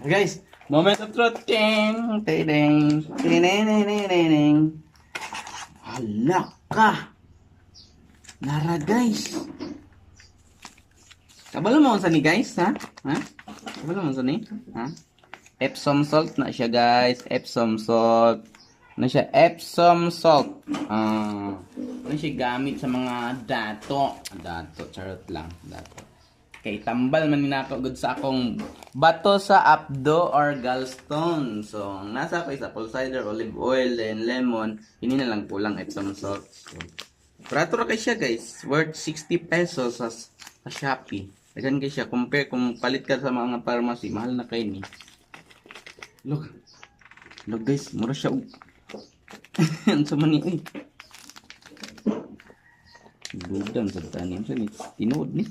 Guys, moment of truth. Ting, ting, ting, ting, ting, ting, ting, ting. Hala ka. Nara guys. Kabalo mo sa ni guys, ha? Ha? Kabalo mo sa ni? Ha? Epsom salt na siya guys. Epsom salt. Na siya Epsom salt. Ano siya gamit sa mga dato. Dato, charot lang. Dato. Kay tambal man ninako good sa akong bato sa abdo or gallstone. So, nasa ako is apple cider, olive oil, and lemon. Hindi na lang kulang Epsom salt. So, barato ra kay siya guys. Worth 60 pesos sa Shopee. Dagan kay siya. Compare kung palit ka sa mga pharmacy. Mahal na kay ni. Look. Look guys. Mura siya. Ano sa mani. Uy. Budang sa tanim. Sa ni. Tinood ni.